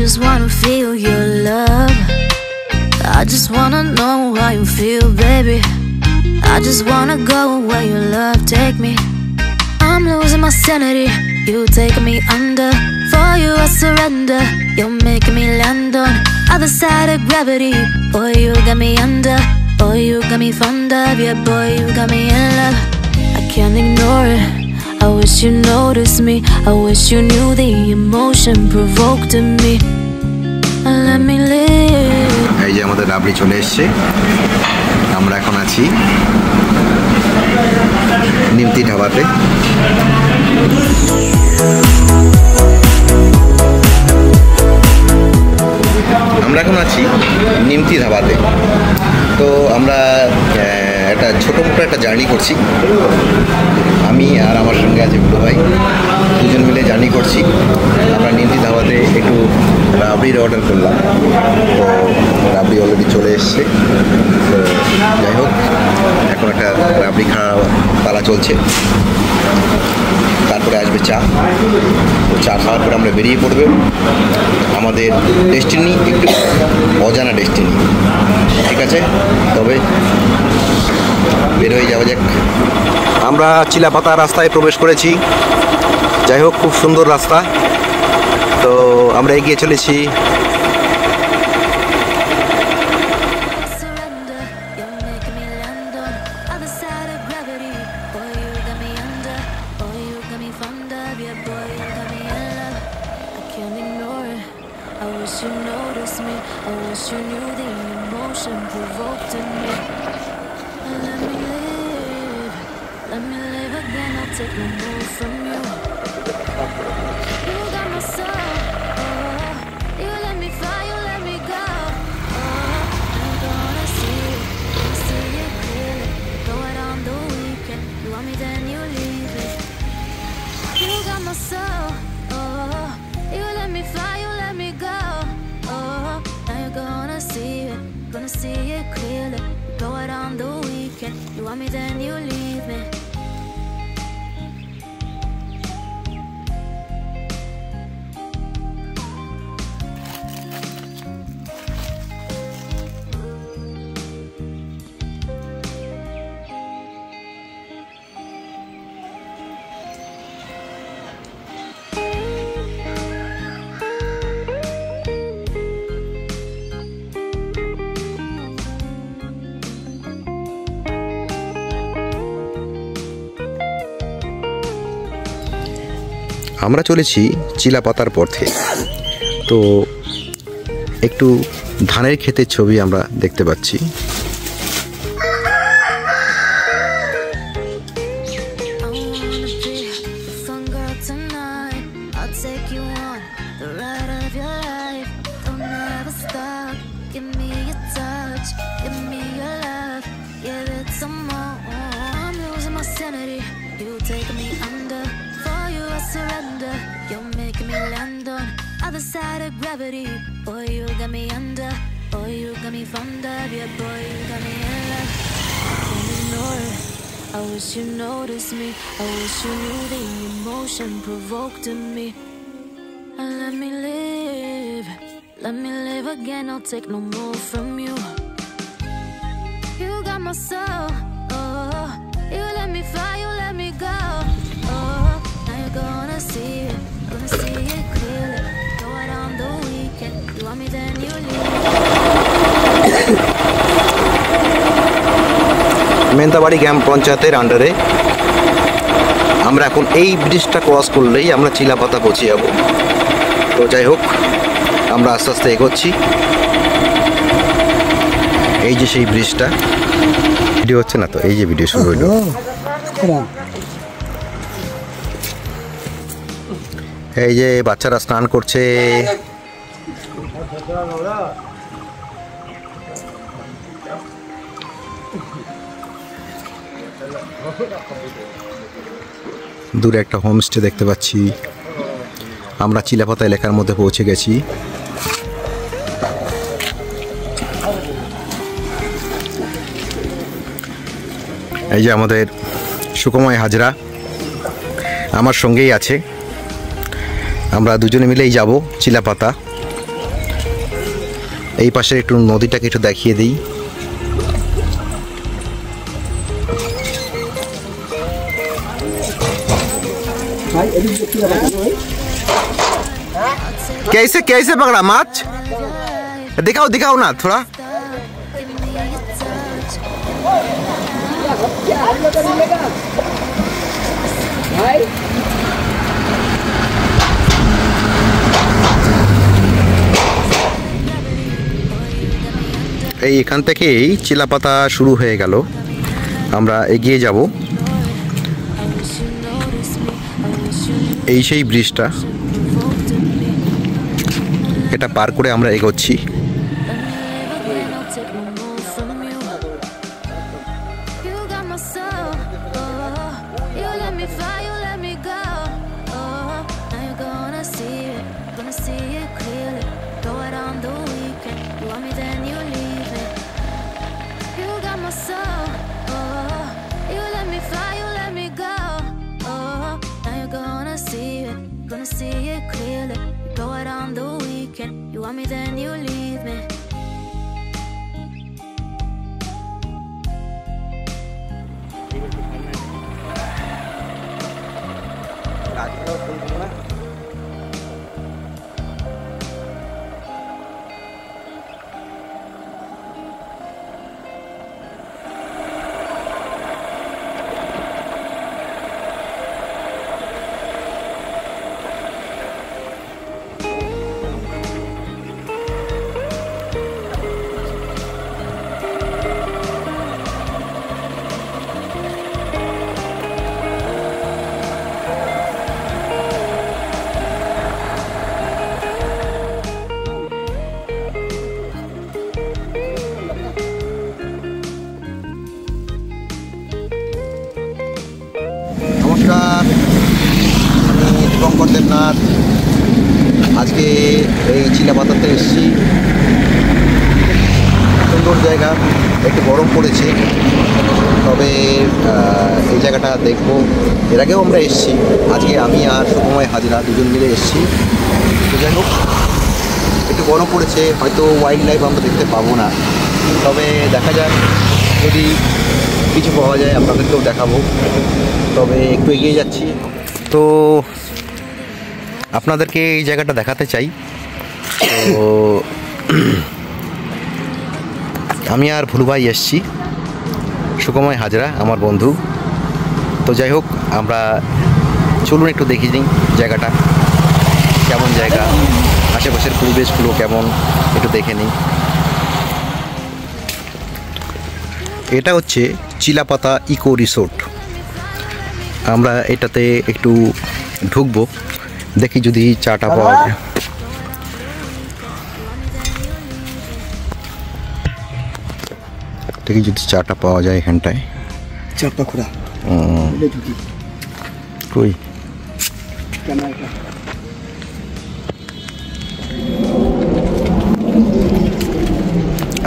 just wanna feel your love. I just wanna know how you feel, baby. I just wanna go where your love take me. I'm losing my sanity, you taking me under. For you I surrender, you're making me land on other side of gravity. Boy, you got me under. Boy, you got me fond of. Yeah, boy, you got me in love. I can't ignore it. I wish you noticed me. I wish you knew the emotion provoked in me. Let me live. এই যে আমাদের রাবড়ি চলে এসেছে। আমরা এখন আছি নিমতি ধাবাতে। আমরা এখন আছি নিমতি ধাবাতে। তো আমরা একটা ছোটো মোটো একটা জার্নি করছি। আমি আর আমার সঙ্গে আছে বুড়ো ভাই, দুজন মিলে জার্নি করছি। আমরা নিমতি ধাবাতে একটু রাবড়ির অর্ডার করলাম, তো রাবড়ি অলরেডি চলে এসছে। তো যাই হোক, এখন একটা রাবড়ি খাওয়া পালা চলছে, তারপরে আসবে চা। তো চা খাওয়ার পরে আমরা বেরিয়ে পড়বে আমাদের ডেস্টিনি, একটু অজানা ডেস্টিনি। ঠিক আছে, তবে বের হয়ে যাওয়া যাক। আমরা চিলাপাতা রাস্তায় প্রবেশ করেছি। যাই হোক, খুব সুন্দর রাস্তা। তো আমরা এগিয়ে চলেছি। Let me live again, I'll take no more from you. You got my soul, oh. You let me fly, you let me go, oh. I'm gonna see it clearly. Go out on the weekend, you want me then you leave it. You got my soul, oh. You let me fly, you let me go, oh. Now you're gonna see it clearly. Go out on the weekend, you want me then you leave me. আমরা চলেছি চিলাপাতার পথে। তো একটু ধানের ক্ষেতের ছবি আমরা দেখতে পাচ্ছি। Surrender, you're making me land on other side of gravity. Boy, you got me under. Boy, you got me fond of. Yeah, boy, you got me in love. I can't ignore it. I wish you noticed me. I wish you knew the emotion provoked in me. Let me live again. I'll take no more from you. You got my soul, oh. You let me fly, you let me go, oh. Gonna see it clearly. Go out on the weekend, you want me then you leave. মেন্তাবাড়ি গ্রাম পঞ্চায়েতের আন্ডারে আমরা এখন এই ব্রিজটা cross করলেই আমরা চিলাপাতা পৌঁছে যাব। তো যাই হোক, আমরা আস্তে আস্তে এগোচ্ছি। এই যে সেই ব্রিজটা, ভিডিও হচ্ছে না তো, এই যে ভিডিও শুরু হইল। এই যে বাচ্চারা স্নান করছে। দূরে একটা হোমস্টে দেখতে পাচ্ছি। আমরা চিলাপাতা এলাকার মধ্যে পৌঁছে গেছি। এই যে আমাদের সুকময় হাজরা আমার সঙ্গেই আছে। আমরা দুজনে মিলেই যাব চিলাপাতা। এই পাশে একটু নদীটাকে একটু দেখিয়ে দিই। कैसे कैसे पकड़ा माछ? दिखाओ दिखाओ ना थोड़ा। এইখান থেকেই চিলাপাতা শুরু হয়ে গেল। আমরা এগিয়ে যাব। এই সেই ব্রিজটা, এটা পার করে আমরা এগোচ্ছি। You want me, then you leave me. নমস্কার, আমি দীপঙ্কর দেবনাথ। আজকে এই চিলাপাতাতে এসেছি। সুন্দর জায়গা, একটু গরম পড়েছে, তবে এই জায়গাটা দেখবো। এর আগেও আমরা এসেছি, আজকে আমি আর সুকুময় হাজরা দুজন মিলে এসেছি। তো যাই হোক, একটু গরম পড়েছে, হয়তো ওয়াইল্ড লাইফ আমরা দেখতে পাবো না, তবে দেখা যাক, যদি কিছু পাওয়া যায় আপনাদেরকেও দেখাবো। তবে একটু এগিয়ে যাচ্ছি। তো আপনাদেরকে এই জায়গাটা দেখাতে চাই। তো আমি আর ভুলু ভাই এসছি, সুকুময় হাজরা আমার বন্ধু। তো যাই হোক, আমরা চলুন একটু দেখি নিই জায়গাটা কেমন জায়গা, আশেপাশের পরিবেশগুলো কেমন একটু দেখে নিই। এটা হচ্ছে চিলাপাতা ইকো রিসোর্ট। আমরা এটাতে একটু ঢুকবো, দেখি যদি চাটা পাওয়া যায়। দেখি যদি চাটা পাওয়া যায় এখানটায়। চাপা খোলা কই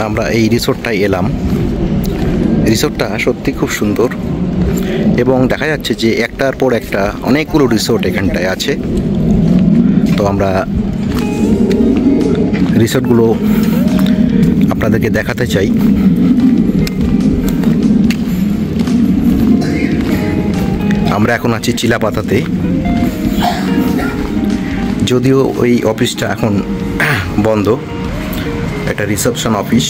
আমরা এই রিসোর্টটায় এলাম। রিসোর্টটা সত্যি খুব সুন্দর, এবং দেখা যাচ্ছে যে একটার পর একটা অনেকগুলো রিসোর্ট এখানটায় আছে। তো আমরা রিসোর্টগুলো আপনাদেরকে দেখাতে চাই। আমরা এখন আছি চিলাপাতাতে, যদিও ওই অফিসটা এখন বন্ধ, একটা রিসেপশন অফিস।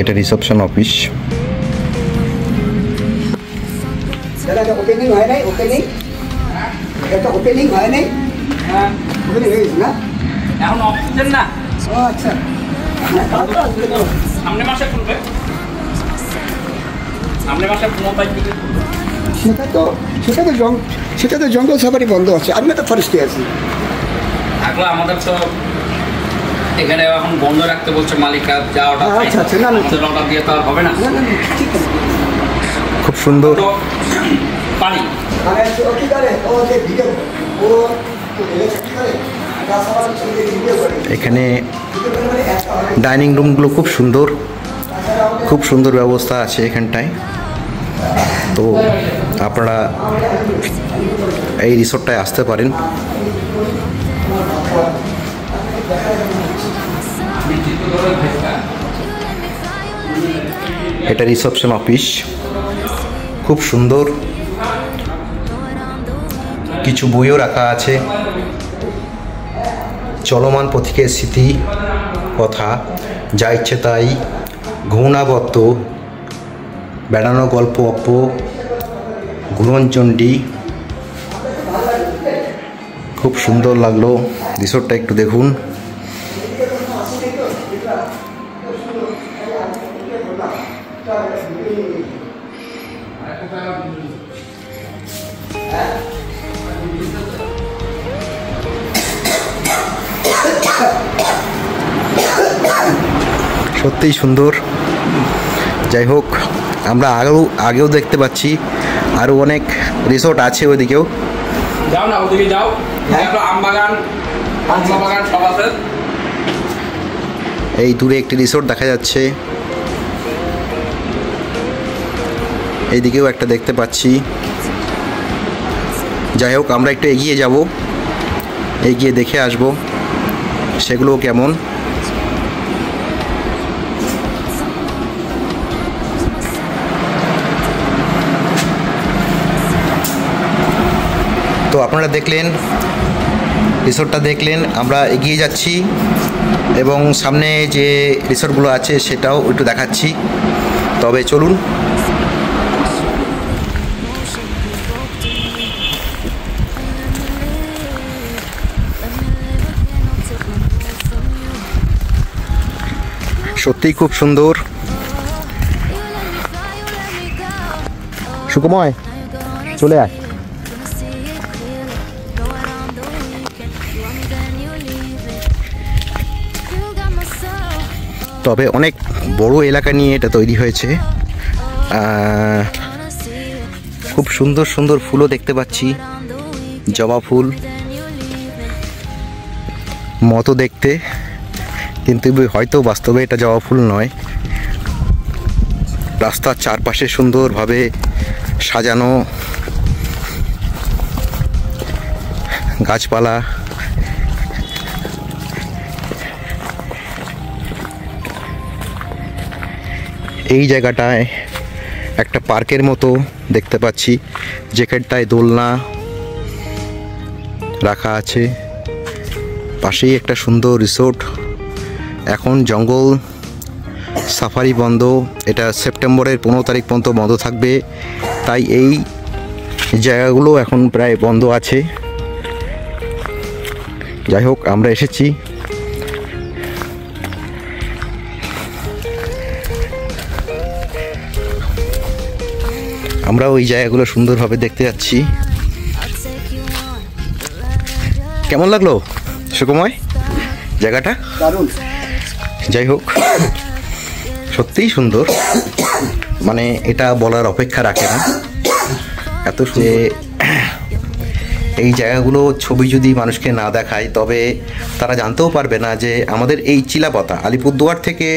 এটা রিসেপশন অফিস। ওপেনিং হয় নাই, ওপেনিং এটা ওপেনিং হয় নাই। হ্যাঁ, ওপেনিং হয়েছে না, এখন অফিসের না। ও আচ্ছা, সামনে মাসে খুলবে, সামনে মাসে 15 তারিখ থেকে খুলবে। সেটা তো জঙ্গল সাফারি বন্ধ আছে, আমি তো ফরেস্টে আছি। থাকলে আমাদের তো এখানে এখন বন্ধ রাখতে বলছে মালিকরা, যা অর্ডার। আচ্ছা আচ্ছা, না না আমাদের অর্ডার দিয়ে তো আর হবে না। না না ঠিক আছে। খুব সুন্দর তো পানি ও কি করে, ও যে ভিডিও, ও কি করে, এখানে ডাইনিং রুমগুলো খুব সুন্দর, খুব সুন্দর ব্যবস্থা আছে এখানটায়। তো আপনারা এই রিসোর্টটায় আসতে পারেন। এটা রিসেপশন অফিস, খুব সুন্দর, কিছু বইও রাখা আছে, চলমান পথিকের স্মৃতি কথা, যা ইচ্ছে তাই, ঘূর্ণাবর্ত, বেড়ানো গল্প অপ্প, ঘূরণচণ্ডী। খুব সুন্দর লাগলো রিসোর্টটা, একটু দেখুন। সত্যিই সুন্দর। যাই হোক, আমরা আগেও দেখতে পাচ্ছি আরও অনেক রিসোর্ট আছে ওইদিকেও। যাও না, ওদিকে যাও, আমবাগান সব আছে। এই দূরে একটি রিসোর্ট দেখা যাচ্ছে, এইদিকেও একটা দেখতে পাচ্ছি। যাই হোক, আমরা একটু এগিয়ে যাব, এগিয়ে দেখে আসব সেগুলো কেমন। তো আপনারা দেখলেন, রিসোর্টটা দেখলেন, আমরা এগিয়ে যাচ্ছি এবং সামনে যে রিসোর্টগুলো আছে সেটাও একটু দেখাচ্ছি। তবে চলুন। সত্যিই খুব সুন্দর। সুকুময়, চলে আয়। তবে অনেক বড় এলাকা নিয়ে এটা তৈরি হয়েছে। খুব সুন্দর সুন্দর ফুলও দেখতে পাচ্ছি, জবা ফুল মতো দেখতে, কিন্তু হয়তো বাস্তবে এটা জবা ফুল নয়। রাস্তার চারপাশে সুন্দরভাবে সাজানো গাছপালা। এই জায়গাটায় একটা পার্কের মতো দেখতে পাচ্ছি, যেখানটায় দোলনা রাখা আছে। পাশেই একটা সুন্দর রিসোর্ট। এখন জঙ্গল সাফারি বন্ধ, এটা সেপ্টেম্বরের 15 তারিখ পর্যন্ত বন্ধ থাকবে, তাই এই জায়গাগুলো এখন প্রায় বন্ধ আছে। যাই হোক, আমরা এসেছি। আমরা ওই জায়গাগুলো সুন্দরভাবে দেখতে যাচ্ছি। কেমন লাগলো সুকুময় জায়গাটা? দারুণ। যাই হোক, সত্যিই সুন্দর, মানে এটা বলার অপেক্ষা রাখে না এত। যে এই জায়গাগুলো ছবি যদি মানুষকে না দেখায় তবে তারা জানতেও পারবে না যে আমাদের এই চিলাপাতা আলিপুরদুয়ার থেকে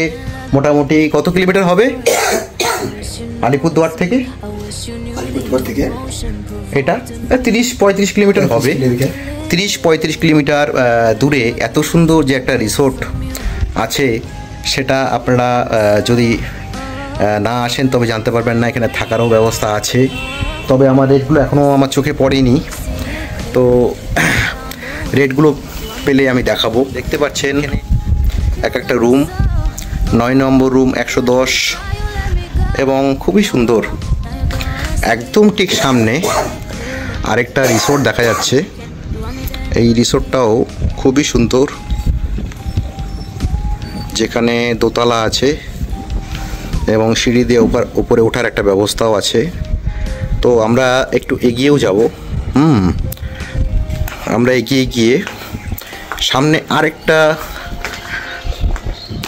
মোটামুটি কত কিলোমিটার হবে? আলিপুরদুয়ার থেকে এটা 30-35 কিলোমিটার হবে। 30-35 কিলোমিটার দূরে এত সুন্দর যে একটা রিসোর্ট আছে, সেটা আপনারা যদি না আসেন তবে জানতে পারবেন না। এখানে থাকারও ব্যবস্থা আছে, তবে আমার রেটগুলো এখনও আমার চোখে পড়েনি, তো রেটগুলো পেলে আমি দেখাবো। দেখতে পাচ্ছেন এক একটা রুম, 9 নম্বর রুম 110, এবং খুবই সুন্দর। একদম ঠিক সামনে আরেকটা রিসোর্ট দেখা যাচ্ছে, এই রিসোর্টটাও খুবই সুন্দর, যেখানে দোতলা আছে এবং সিঁড়ি দিয়ে উপরে ওঠার একটা ব্যবস্থাও আছে। তো আমরা একটু এগিয়েও যাব। আমরা এগিয়ে গিয়ে সামনে আরেকটা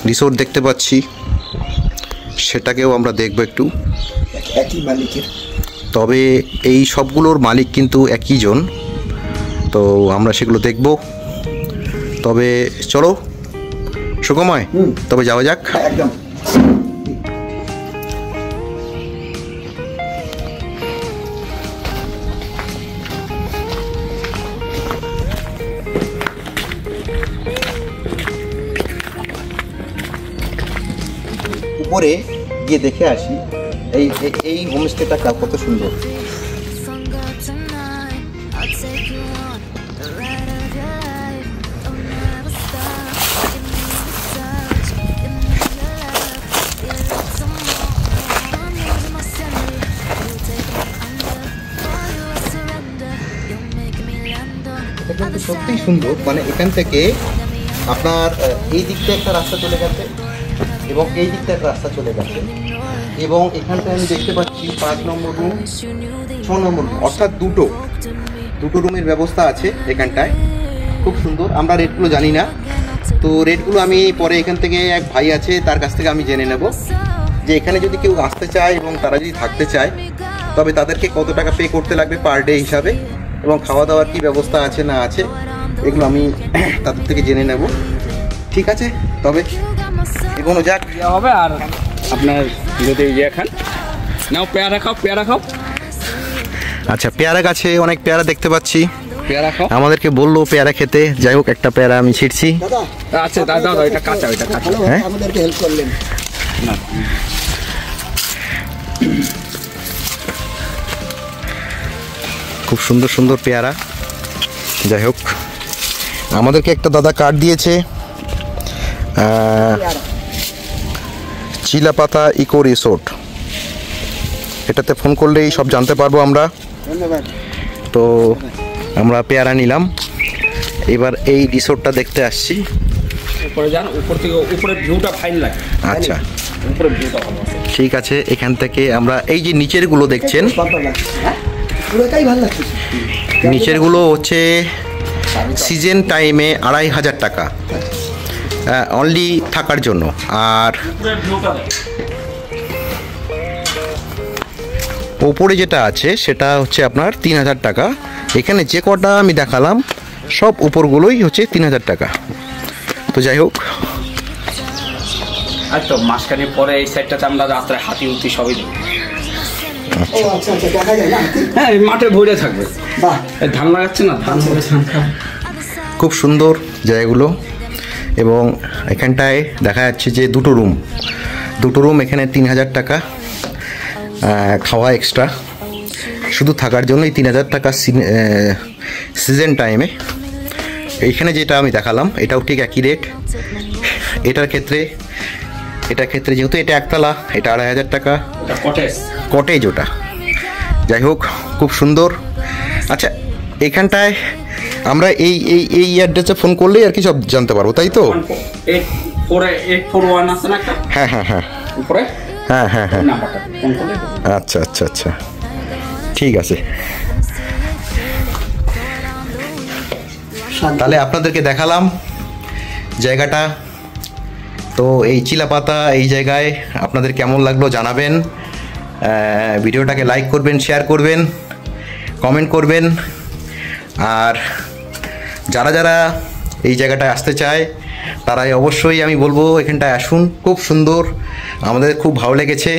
রিসোর্ট দেখতে পাচ্ছি, সেটাকেও আমরা দেখব একটু। একই মালিকের, তবে এই সবগুলোর মালিক কিন্তু একই জন, তো আমরা সেগুলো দেখব। তবে চলো সুকুময়, তবে যাওয়া যাক। একদম। উপরে গিয়ে দেখে আসি এই হোমস্টেটা কত সুন্দর। সত্যিই সুন্দর, মানে এখান থেকে আপনার এই দিকটা একটা রাস্তা চলে গেছে এবং এই দিকটা একটা রাস্তা চলে গেছে, এবং এখানটায় আমি দেখতে পাচ্ছি 5 নম্বর রুম, 6 নম্বর রুম, অর্থাৎ দুটো রুমের ব্যবস্থা আছে এখানটায়। খুব সুন্দর। আমরা রেটগুলো জানি না, তো রেটগুলো আমি পরে এখান থেকে এক ভাই আছে তার কাছ থেকে আমি জেনে নেব যে এখানে যদি কেউ আসতে চায় এবং তারা যদি থাকতে চায় তবে তাদেরকে কত টাকা পে করতে লাগবে পার ডে হিসাবে, এবং খাওয়া দাওয়ার কী ব্যবস্থা আছে না আছে এগুলো আমি তাদের থেকে জেনে নেব। ঠিক আছে, তবে এগোনো যাক। দেওয়া হবে। আর আপনার যদি খান নাও, পেয়ারা খাও। আচ্ছা, পেয়ারা গাছে অনেক পেয়ারা দেখতে পাচ্ছি, পেয়ারা খাও। আমাদেরকে বললো পেয়ারা খেতে, যাই হোক একটা পেয়ারা আমি ছিঁড়ছি। দাদা আচ্ছা দাদা, এটা কাঁচা, ভালো, হ্যাঁ? আমাদেরকে হেল্প করলেন। না খুব সুন্দর সুন্দর পেয়ারা। যাই হোক, আমাদেরকে একটা দাদা কার্ড দিয়েছে, চিলাপাতা ইকো রিসোর্ট, এটাতে ফোন করলেই সব জানতে পারবো আমরা। ধন্যবাদ। তো আমরা পেয়ারা নিলাম, এবার এই রিসোর্টটা দেখতে আসছি। উপরে যান, উপর থেকে উপরের ভিউটা ফাইন লাগে। আচ্ছা, উপরের ভিউটা ভালো আছে। ঠিক আছে, এখান থেকে আমরা এই যে নিচেরগুলো দেখছেন, ভালো লাগছে, হ্যাঁ পুরোটাই ভালো লাগছে। নিচেরগুলো হচ্ছে সিজন টাইমে 2500 টাকা অনলি থাকার জন্য, আর উপরের ভিউটা দেখ। ওপরে যেটা আছে সেটা হচ্ছে আপনার 3000 টাকা। এখানে যে কটা আমি দেখালাম সব উপরগুলোই হচ্ছে 3000 টাকা। তো যাই হোক, আর তো মাসখানি পরে এই সাইডটাতে আমরা রাত্রে হাতি উঠি সবই দেখি। ও আচ্ছা, দেখা যায় না? হ্যাঁ, এই মাঠে ভরে থাকবে। বাহ, এই ধান লাগাচ্ছে না, ধান করে ধান খাবে। খুব সুন্দর জায়গাগুলো, এবং এখানটায় দেখা যাচ্ছে যে দুটো রুম এখানে 3000 টাকা, খাওয়া এক্সট্রা, শুধু থাকার জন্যই 3000 টাকা সিজন টাইমে। এইখানে যেটা আমি দেখালাম এটাও ঠিক একই রেট। এটার ক্ষেত্রে যেহেতু এটা একতলা, এটা 2500 টাকা কটেজ ওটা। যাই হোক, খুব সুন্দর। আচ্ছা, এখানটায় আমরা এই অ্যাড্রেসে ফোন করলেই আর কি সব জানতে পারবো, তাই তো? 841 আছে না একটা? হ্যাঁ উপরে হ্যাঁ নাম্বারটা ফোন করলে। আচ্ছা, ঠিক আছে। তাহলে আপনাদেরকে দেখালাম জায়গাটা। তো এই চিলাপাতা এই জায়গায় আপনাদের কেমন লাগলো জানাবেন, ভিডিওটাকে লাইক করবেন, শেয়ার করবেন, কমেন্ট করবেন। আর যারা এই জায়গাটায় আসতে চায় তারাই অবশ্যই আমি বলবো এখানটায় আসুন। খুব সুন্দর, আমাদের খুব ভালো লেগেছে।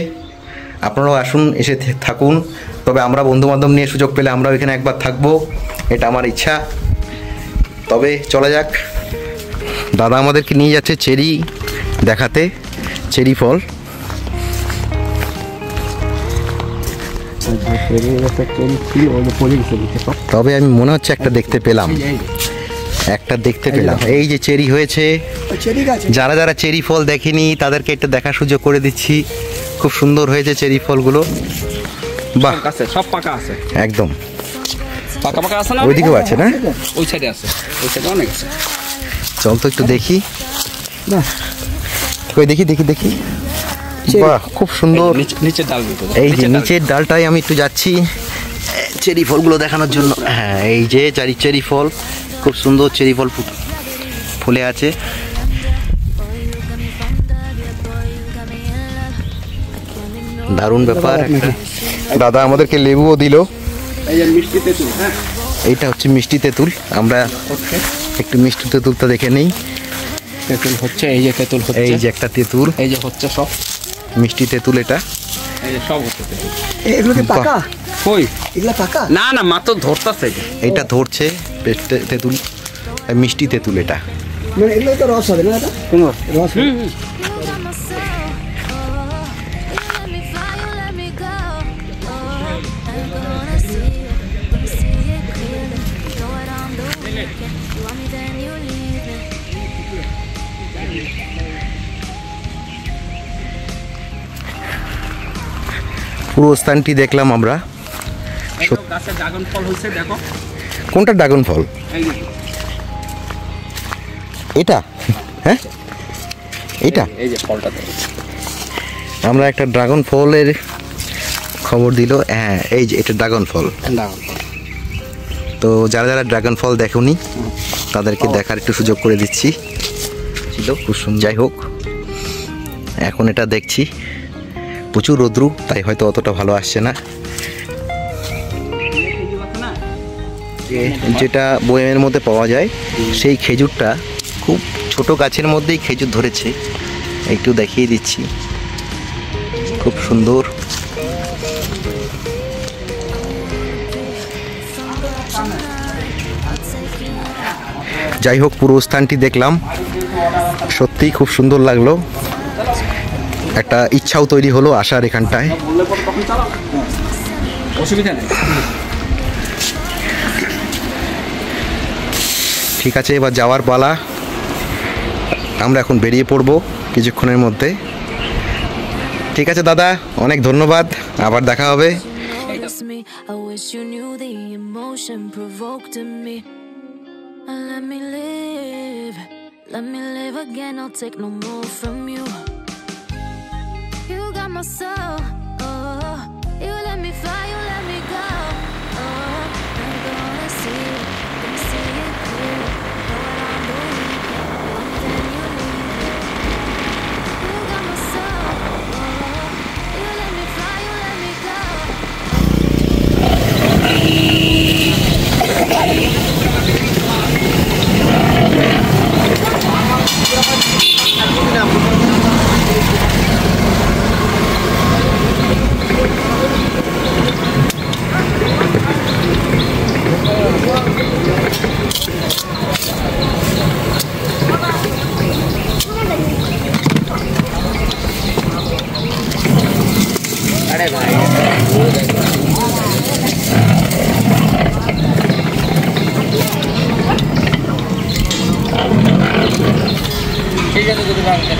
আপনারাও আসুন, এসে থাকুন। তবে আমরা বন্ধুবান্ধব নিয়ে সুযোগ পেলে আমরাও এখানে একবার থাকবো, এটা আমার ইচ্ছা। তবে চলা যাক, দাদা আমাদেরকে নিয়ে যাচ্ছে চেরি দেখাতে, চেরি ফল। তবে আমি মনে হচ্ছে একটা দেখতে পেলাম, এই যে চেরি হয়েছে। যারা চেরি ফল দেখেনি তাদেরকে একটা দেখার সুযোগ করে দিচ্ছি। খুব সুন্দর হয়েছে চেরি ফলগুলো। বাহ, সব পাকা আছে একদম পাকা আছে না? ওইদিকেও আছে না? ওই সাইডে আছে, ওই সাইডে অনেক আছে। চল তো একটু দেখি, দেখি। বাহ, খুব সুন্দর। নিচের ডাল, এই যে নিচের ডালটায় আমি একটু যাচ্ছি চেরি ফলগুলো দেখানোর জন্য। হ্যাঁ, এই যে চেরি ফল, খুব সুন্দর চেরি ফল ফুলে আছে। দারুণ ব্যাপার। দাদা আমাদেরকে লেবুও দিল। এইটা হচ্ছে মিষ্টি তেঁতুল। আমরা একটু মিষ্টি তেঁতুলটা দেখে নেই। তেঁতুল হচ্ছে, এই যে তেঁতুল হচ্ছে, এই যে একটা তেঁতুল, এই যে হচ্ছে সব মিষ্টি তেঁতুল। এটা এই যে সব হচ্ছে তেঁতুল। এগুলো কি পাকা? কই এগুলা পাকা না, মাত্র ধরতেছে। এটা ধরছে তেঁতুল, মিষ্টি তেঁতুল এটা। মানে এগুলো তো রস হবে না? এটা কোন রস weekend. You want me, then you leave me. পুরো স্থানটি দেখলাম আমরা। গাছে ড্রাগন ফল হয়েছে, দেখো। কোনটা ড্রাগন ফল? এটা? হ্যাঁ, এটা এই যে ফলটাতে আমরা একটা ড্রাগন ফলের খবর দিল। হ্যাঁ, এই যে এটা ড্রাগন ফল। তো যারা যারা ড্রাগন ফল দেখোনি তাদেরকে দেখার একটু সুযোগ করে দিচ্ছি। ছিল খুব সুন্দর। যাই হোক, এখন এটা দেখছি প্রচুর রৌদ্রু, তাই হয়তো অতটা ভালো আসছে না। যেটা বয়ামের মধ্যে পাওয়া যায় সেই খেজুরটা খুব ছোট গাছের মধ্যেই খেজুর ধরেছে, একটু দেখিয়ে দিচ্ছি। খুব সুন্দর। যাই হোক, পুরো স্থানটি দেখলাম, সত্যিই খুব সুন্দর লাগলো। একটা ইচ্ছাও তৈরি হলো আসার এখানটায়। অসুবিধা নেই। ঠিক আছে, এবার যাওয়ার পালা। আমরা এখন বেরিয়ে পড়বো কিছুক্ষণের মধ্যে। ঠিক আছে দাদা, অনেক ধন্যবাদ, আবার দেখা হবে। Notice me. I wish you knew the emotion provoked in me. Let me live again. I'll take no more from you. You got my soul. Oh, you let me fly, you let me go. Oh, I'm gonna see it clear. Know what I'm doing, then you leave me. You got my soul. Oh, you let me fly, you let me go. ঠিক আছে, যদি ভাঙতে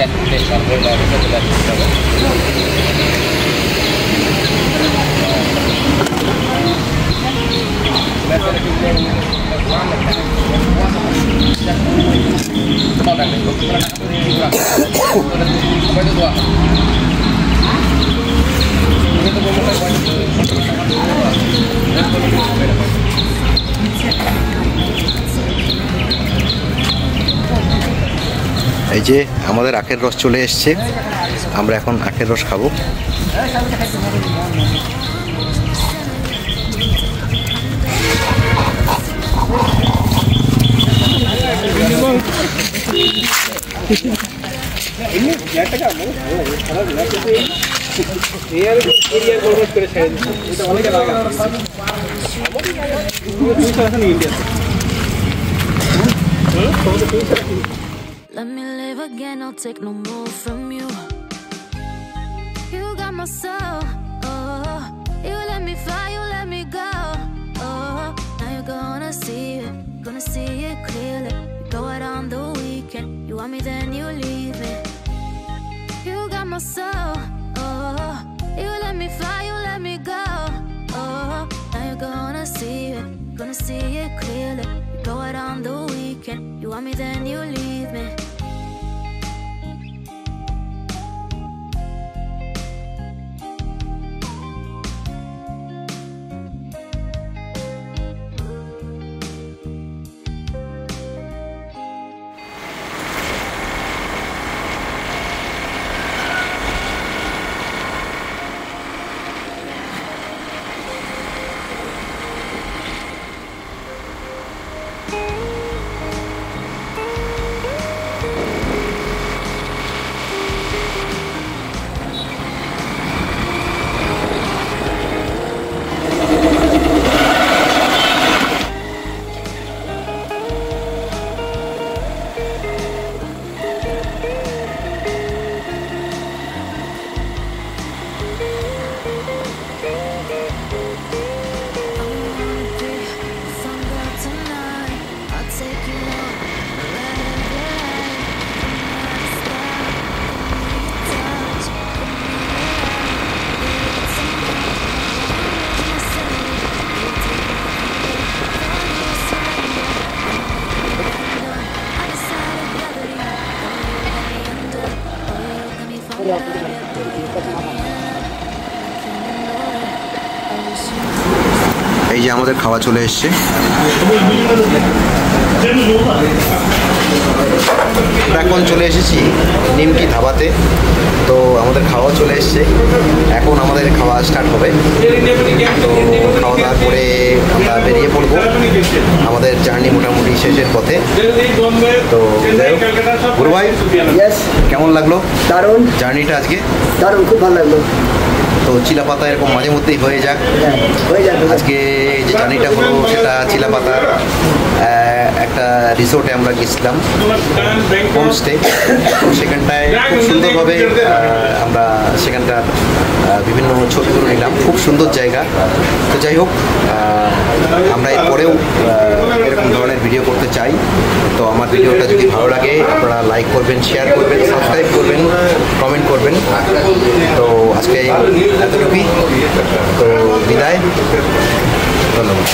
এই যে আমাদের আখের রস চলে এসছে, আমরা এখন আখের রস খাবো। Let me live again, I'll take no more from you. You got my soul. Oh, you let me fly, you let me go. Oh, now you're gonna see it clearly. You go out on the weekend. You want me, then you leave me. You got my soul. Oh, you let me fly, you let me go. Oh, now you're gonna see it clearly. You go out on the weekend. You want me, then you leave me. আমাদের খাওয়া চলে এসছে। এখন চলে এসেছি নিমকি ধাবাতে। তো আমাদের খাওয়া চলে এসছে, এখন আমাদের খাওয়া স্টার্ট হবে। তো খাওয়া দাওয়া করে আমরা বেরিয়ে পড়বো, আমাদের জার্নি মোটামুটি শেষের পথে। তো গুরু ভাই, ইয়েস, কেমন লাগলো দারুণ জার্নিটা আজকে? দারুণ, খুব ভালো লাগলো। তো চিলাপাতা এরকম মাঝে মধ্যেই হয়ে যাক। হ্যাঁ, হয়ে যাবে। আজকে যে জার্নিটা হলো সেটা চিলাপাতার একটা রিসোর্টে আমরা গেছিলাম, হোমস্টে। তো সেখানটায় খুব সুন্দরভাবে আমরা সেখানটার বিভিন্ন ছবিগুলো নিলাম, খুব সুন্দর জায়গা। তো যাই হোক, আমরা এরপরেও এরকম ধরনের ভিডিও করতে চাই। তো আমার ভিডিওটা যদি ভালো লাগে আপনারা লাইক করবেন, শেয়ার করবেন, সাবস্ক্রাইব করবেন, কমেন্ট করবেন। তো আজকে এতটুকুই। তো বিদায়, ধন্যবাদ।